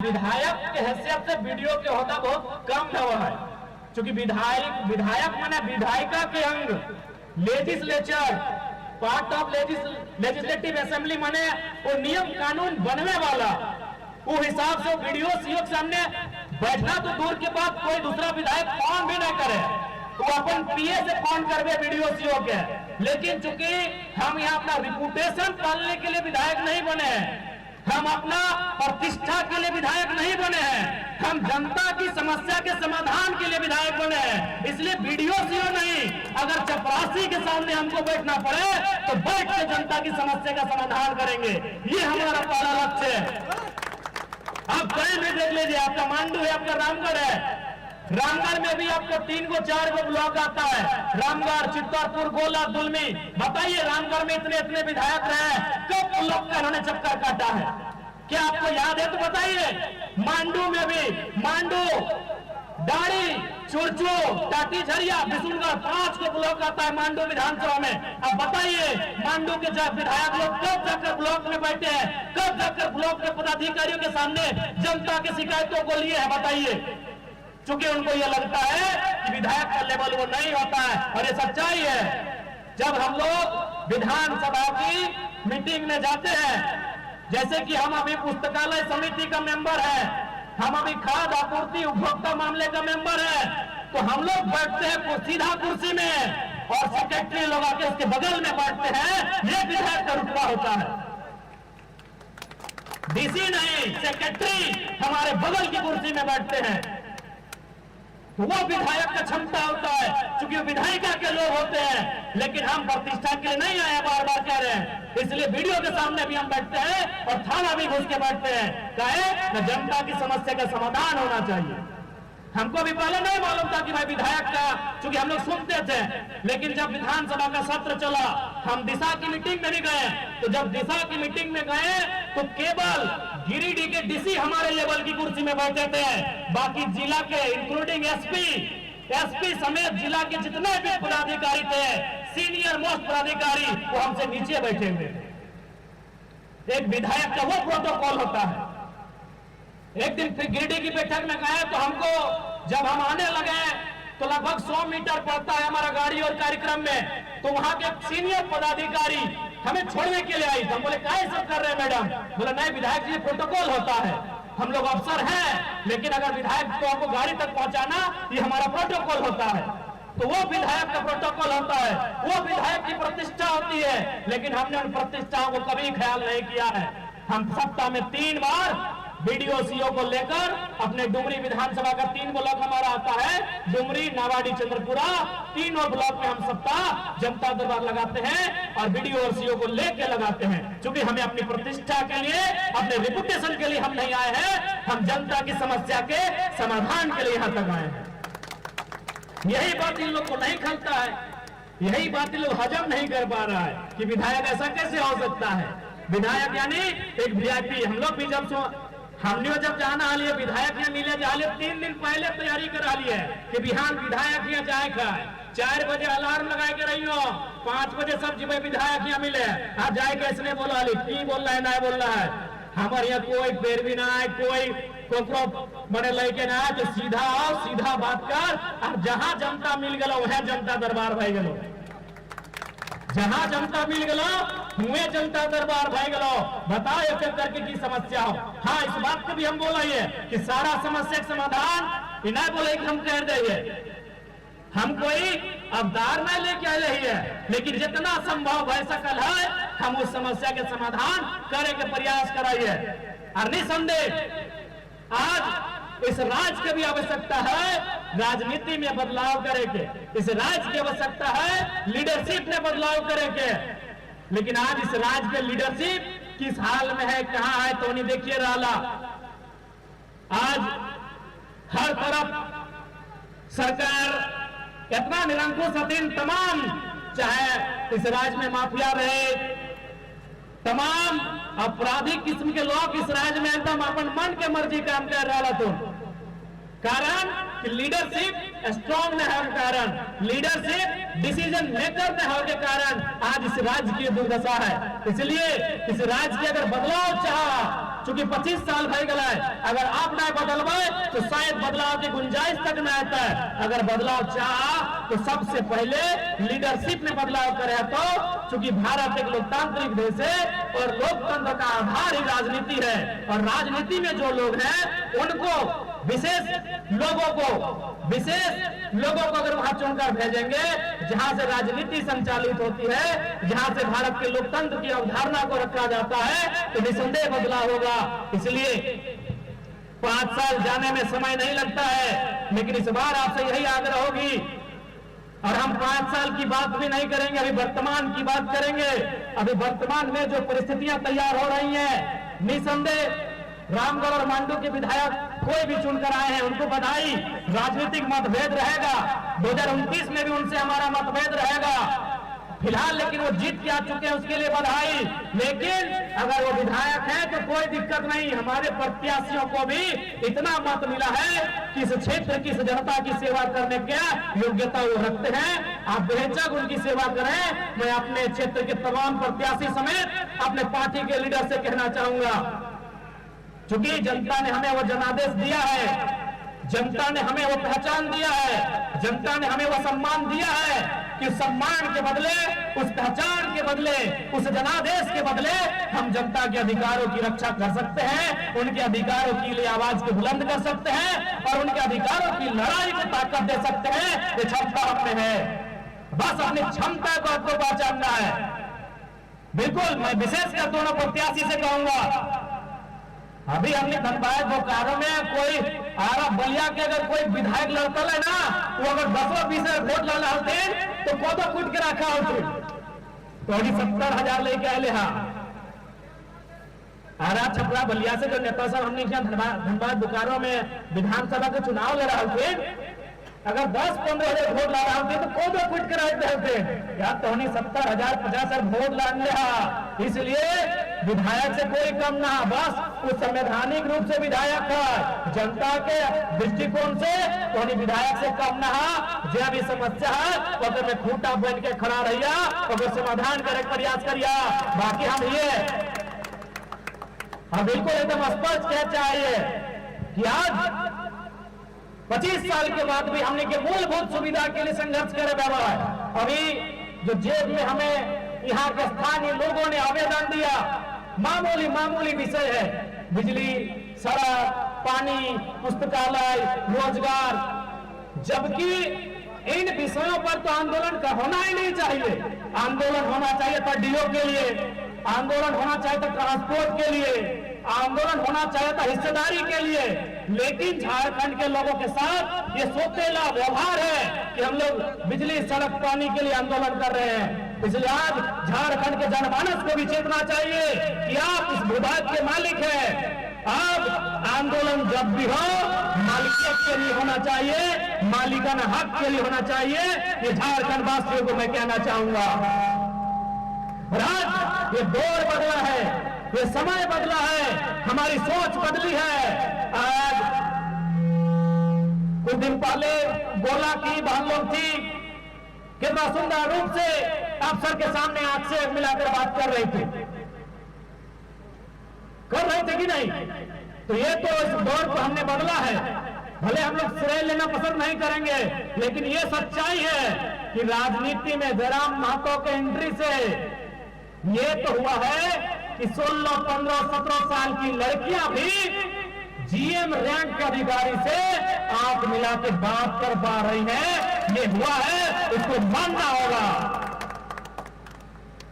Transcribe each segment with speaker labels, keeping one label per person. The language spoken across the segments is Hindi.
Speaker 1: विधायक के हैसियत से वीडियो के होता बहुत कम है वह है, क्योंकि विधायक माने विधायिका के अंग, legislature part of legislative assembly माने वो नियम कानून बनने वाला, वो हिसाब से वीडियो सीओ के सामने बैठना तो दूर के बाद कोई दूसरा विधायक फोन भी नहीं करे, तो अपन पीए से फोन करवे वीडियो सीओ के। लेकिन चूंकि हम यहाँ अपना रिपुटेशन पालने के लिए विधायक नहीं बने हैं, हम अपना प्रतिष्ठा के लिए विधायक नहीं बने हैं, हम जनता की समस्या के समाधान के लिए विधायक बने हैं। इसलिए वीडियो सीओ नहीं, अगर चपरासी के सामने हमको बैठना पड़े तो बैठ के जनता की समस्या का समाधान करेंगे, ये हमारा पहला लक्ष्य है। आप कहीं भी देख लीजिए, आपका मांडू है, आपका रामगढ़ है, रामगढ़ में भी आपको 3 को 4 को ब्लॉक आता है, रामगढ़, चित्तौड़पुर, गोला, दुलमी। बताइए रामगढ़ में इतने इतने विधायक रहे, कब ब्लॉक का उन्होंने चक्कर काटा है? क्या आपको याद है तो बताइए। मांडू में भी, मांडू, डाड़ी, चुरचू, टाटी झरिया, बिशुनगढ़ 5 को ब्लॉक आता है मांडू विधानसभा में। अब बताइए मांडू के विधायक लोग कब जाकर ब्लॉक में बैठे हैं, कब जाकर ब्लॉक के पदाधिकारियों के सामने जनता की शिकायतों को लिए है? बताइए। क्योंकि उनको यह लगता है कि विधायक का लेवल वो नहीं होता है, और ये सच्चाई है। जब हम लोग विधानसभा की मीटिंग में जाते हैं, जैसे कि हम अभी पुस्तकालय समिति का मेंबर है, हम अभी खाद्य आपूर्ति उपभोक्ता मामले का मेंबर है, तो हम लोग बैठते हैं सीधा कुर्सी में और सेक्रेटरी लोग आके उसके बगल में बैठते हैं। ये विधायक का रुतबा होता है, डीसी नहीं, सेक्रेटरी हमारे बगल की कुर्सी में बैठते हैं। तो वो विधायक का क्षमता होता है, क्योंकि विधायिका के लोग होते हैं। लेकिन हम प्रतिष्ठा के लिए नहीं आए, बार बार कह रहे हैं, इसलिए वीडियो के सामने भी हम बैठते हैं और थाना भी घुस के बैठते हैं। कहे जनता की समस्या का समाधान होना चाहिए। हमको भी पहले नहीं मालूम था कि भाई विधायक का, क्योंकि हम लोग सुनते थे, लेकिन जब विधानसभा का सत्र चला, हम दिशा की मीटिंग में भी गए, तो जब दिशा की मीटिंग में गए तो केवल गिरिडीह के डीसी हमारे लेवल की कुर्सी में बैठे थे, बाकी जिला के इंक्लूडिंग एसपी समेत जिला के जितने भी पदाधिकारी थे, सीनियर मोस्ट पदाधिकारी, वो हमसे नीचे बैठे हुए थे। एक विधायक का वो प्रोटोकॉल होता है। एक दिन फिर गिरिडीह की बैठक में गए तो हमको जब हम आने लगे तो लगभग 100 मीटर पड़ता है हमारा गाड़ी और कार्यक्रम में, तो वहां के सीनियर पदाधिकारी हमें छोड़ने के लिए आई। तो हम बोले क्या सब कर रहे हैं मैडम? बोले नहीं विधायक जी प्रोटोकॉल होता है, हम लोग अफसर हैं, लेकिन अगर विधायक को आपको गाड़ी तक पहुंचाना ये हमारा प्रोटोकॉल होता है। तो वो विधायक का प्रोटोकॉल होता है, वो विधायक की प्रतिष्ठा होती है। लेकिन हमने उन प्रतिष्ठाओं को कभी ख्याल नहीं किया है। हम सप्ताह में 3 बार वीडियो सीओ को लेकर अपने डुमरी विधानसभा का 3 ब्लॉक हमारा आता है, डुमरी, नावाडी, चंद्रपुरा, तीनों ब्लॉक में हम सप्ताह जनता दरबार लगाते हैं और वीडियो और सीओ को लेकर लगाते हैं। क्योंकि हमें अपनी प्रतिष्ठा के लिए, अपने रिपुटेशन के लिए हम नहीं आए हैं, हम जनता की समस्या के समाधान के लिए यहाँ तक आए हैं। यही बात इन लोग को नहीं खलता है, यही बात इन लोग हजम नहीं कर पा रहा है कि विधायक ऐसा कैसे हो सकता है। विधायक यानी एक वीआईपी। हम लोग भी हमने जब जाना लिए विधायक यहाँ मिले जा 3 दिन पहले तैयारी करा लिए कि बिहान विधायक यहाँ जाए खाए, 4 बजे अलार्म लगा के रही हो, 5 बजे सब जब विधायक यहाँ मिले, आज जाए कैसे बोला की बोल रहा है ना बोल रहा है। हमारे यहाँ कोई पैरवी ना है, कोई बड़े लड़के ना है, तो सीधा आओ, सीधा बात कर। अब जहां जनता मिल गलो वह जनता दरबार भाई गलो, जहां जनता मिल गलो हुए जनता दरबार भाई गलो। बताओ एक एक करके की समस्या हो। हाँ, इस बात को भी हम बोलिए कि सारा समस्या का समाधान इन्हें बोले कि हम कह दे, हम कोई अवतार नहीं लेके आए रही है, लेकिन जितना संभव है सकल है हम उस समस्या के समाधान करे के प्रयास कराइए। और निसंदेह आज इस राज्य की भी आवश्यकता है राजनीति में बदलाव करे के, इस राज्य की आवश्यकता है लीडरशिप में बदलाव करे के। लेकिन आज इस राज्य के लीडरशिप किस हाल में है, कहां है, तो नहीं देखिए रहा। आज हर तरफ सरकार इतना निरंकुश अधीन, तमाम चाहे इस राज्य में माफिया रहे, तमाम आपराधिक किस्म के लोग इस राज्य में एकदम अपन मन के मर्जी काम कर रहा। तो कारण कि लीडरशिप स्ट्रॉन्ग न होने के कारण, लीडरशिप डिसीजन मेकर न होने के कारण आज इस राज्य की दुर्दशा है। इसलिए इस राज्य के अगर बदलाव चाह, चूंकि 25 साल भय गया है, अगर आप ना बदलवे तो शायद बदलाव की गुंजाइश तक न आता है। अगर बदलाव चाह तो सबसे पहले लीडरशिप में बदलाव करे। तो चूंकि भारत एक लोकतांत्रिक देश है और लोकतंत्र का आधार ही राजनीति है, और राजनीति में जो लोग हैं उनको विशेष लोगों को अगर वहां चुनकर भेजेंगे जहां से राजनीति संचालित होती है, जहां से भारत के लोकतंत्र की अवधारणा को रखा जाता है, तो निसंदेह बदलाव होगा। इसलिए 5 साल जाने में समय नहीं लगता है, लेकिन इस बार आपसे यही आग्रह होगी, और हम 5 साल की बात भी नहीं करेंगे, अभी वर्तमान की बात करेंगे। अभी वर्तमान में जो परिस्थितियां तैयार हो रही हैं, निसंदेह रामगढ़ और मांडू के विधायक कोई भी चुनकर आए हैं, उनको बधाई। राजनीतिक मतभेद रहेगा, 2029 में भी उनसे हमारा मतभेद रहेगा फिलहाल, लेकिन वो जीत के आ चुके हैं, उसके लिए बधाई। लेकिन अगर वो विधायक हैं तो कोई दिक्कत नहीं, हमारे प्रत्याशियों को भी इतना मत मिला है कि इस क्षेत्र की, इस जनता की सेवा करने की योग्यता वो रखते हैं। आप बेहिचक उनकी सेवा करें। मैं अपने क्षेत्र के तमाम प्रत्याशी समेत अपने पार्टी के लीडर से कहना चाहूंगा, चूंकि जनता ने हमें वो जनादेश दिया है, जनता ने हमें वो पहचान दिया है, जनता ने हमें वो सम्मान दिया है कि सम्मान के बदले, उस पहचान के बदले, उस जनादेश के बदले हम जनता के अधिकारों की रक्षा कर सकते हैं, उनके अधिकारों के लिए आवाज को बुलंद कर सकते हैं और उनके अधिकारों की लड़ाई को ताकत दे सकते हैं। ये क्षमता हमें है, बस अपनी क्षमता को आपको पहचानना है। बिल्कुल मैं विशेषकर दोनों प्रत्याशी से कहूंगा, अभी हमने धनबाद बोकारो में कोई आरा बलिया के अगर कोई विधायक लड़ता है ना, वो अगर 10-20 वोट लाना होते तो कोदो कूट के रखा होते, तो अभी 70,000 लेके आए हा। आरा छपरा बलिया से जो नेता सब हमने धनबाद बोकारो में विधानसभा के चुनाव ले रहे थे, अगर 10-15 हजार वोट ला रहे होते तो कोदो कूट के रहते होते यार, तो 70,000-50,000 वोट लाने हा। इसलिए विधायक से कोई कम ना, बस वो संवैधानिक रूप से विधायक है, जनता के दृष्टिकोण से तो विधायक से कम ना, जो भी समस्या है अगर में खूंटा बन के खड़ा रहिया और समाधान करे प्रयास करिया। बाकी हम ये बिल्कुल एकदम स्पष्ट कह चाहिए कि आज 25 साल के बाद भी हमने के मूलभूत सुविधा के लिए संघर्ष करे हुआ है। अभी जो जेल में हमें यहाँ के स्थानीय लोगों ने आवेदन दिया, मामूली विषय है, बिजली, सड़क, पानी, पुस्तकालय, रोजगार, जबकि इन विषयों पर तो आंदोलन का होना ही नहीं चाहिए। आंदोलन होना चाहिए था डीओ के लिए, आंदोलन होना चाहिए था ट्रांसपोर्ट के लिए, आंदोलन होना चाहिए था हिस्सेदारी के लिए, लेकिन झारखंड के लोगों के साथ ये सोतेला व्यवहार है कि हम लोग बिजली, सड़क, पानी के लिए आंदोलन कर रहे हैं। इसलिए आज झारखंड के जनमानस को भी चेतना चाहिए कि आप इस भूभाग के मालिक हैं। अब आंदोलन जब भी हो मालिकियत के लिए होना चाहिए, मालिकाना हक के लिए होना चाहिए। ये झारखंड वासियों को मैं कहना चाहूंगा। आज ये दौर बदला है, ये समय बदला है, हमारी सोच बदली है। आज कुछ दिन पहले बोला कि हम लोग थी कितना सुंदर रूप से अफसर के सामने आंख से मिलाकर बात कर रहे थे कि नहीं? तो ये तो इस दौर को हमने बदला है। भले हम लोग श्रेय लेना पसंद नहीं करेंगे, लेकिन ये सच्चाई है कि राजनीति में जयराम महतो के एंट्री से ये तो हुआ है कि 16, 15, 17 साल की लड़कियां भी जीएम रैंक के अधिकारी से आंख मिला के बात कर पा रही हैं। ये हुआ है, इसको मानना होगा।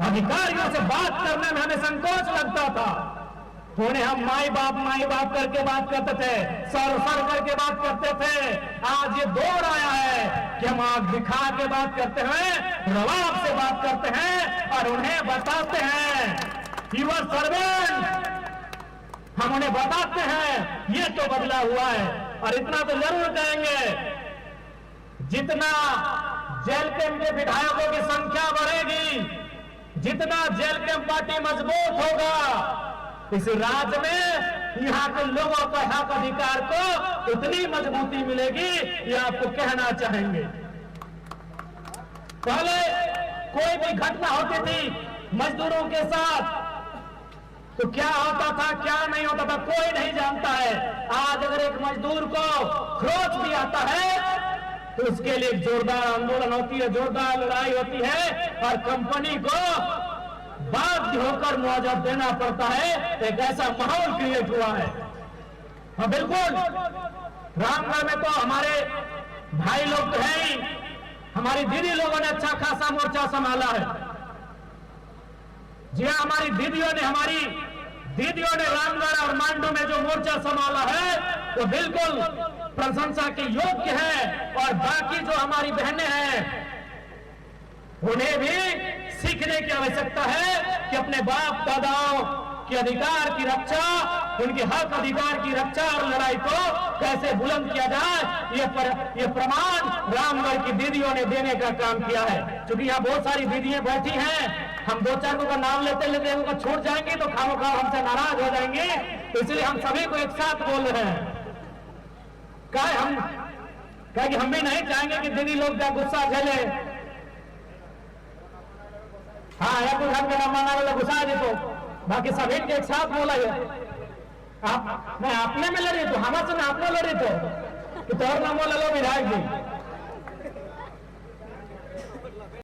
Speaker 1: अधिकारियों से बात करने में हमें संकोच लगता था, थोड़े हम माई बाप करके बात करते थे, सर करके बात करते थे। आज ये दौर आया है कि हम आंख दिखा के बात करते हैं, रवाब से बात करते हैं और उन्हें बताते हैं यूर सर्वेंट, हम उन्हें बताते हैं। ये तो बदला हुआ है। और इतना तो जरूर कहेंगे, जितना जेल कैंप के विधायकों की संख्या बढ़ेगी, जितना जेल कैंप पार्टी मजबूत होगा, इस राज्य में यहाँ के लोगों का हक अधिकार को उतनी मजबूती मिलेगी, ये आपको कहना चाहेंगे। पहले कोई भी घटना होती थी मजदूरों के साथ तो क्या होता था क्या नहीं होता था कोई नहीं जानता है। आज अगर एक मजदूर को खरोच भी आता है तो उसके लिए जोरदार आंदोलन होती है, जोरदार लड़ाई होती है और कंपनी को बाध्य होकर मुआवजा देना पड़ता है। एक ऐसा माहौल क्रिएट हुआ है। हाँ बिल्कुल, रामगढ़ में तो हमारे भाई लोग तो हैं ही, हमारी दीदी लोगों ने अच्छा खासा मोर्चा संभाला है। जी हाँ, हमारी दीदियों ने रामगढ़ और मांडू में जो मोर्चा संभाला है वो बिल्कुल प्रशंसा के योग्य है। और बाकी जो हमारी बहनें हैं उन्हें भी सीखने की आवश्यकता है कि अपने बाप दादाओं के अधिकार की रक्षा, उनके हक अधिकार की रक्षा और लड़ाई को कैसे बुलंद किया जाए, ये प्रमाण रामगढ़ की दीदियों ने देने का काम किया है। क्योंकि यहाँ बहुत सारी दीदियां बैठी हैं, हम दो चार का नाम लेते लेते उनको छोड़ जाएंगे तो खामोखा हमसे नाराज हो जाएंगे, तो इसलिए हम सभी को एक साथ बोल रहे हैं। कि हम भी नहीं चाहेंगे कि दीदी लोग का गुस्सा झेले। हाँ, या कोई हम के नाम मांगने वाला गुस्सा दे तो बाकी सभी के एक साथ बोला है। आप मैं अपने में लड़ी तो हमारे से आपने लड़ी तो तोर नाम बोला लो विधायक जी।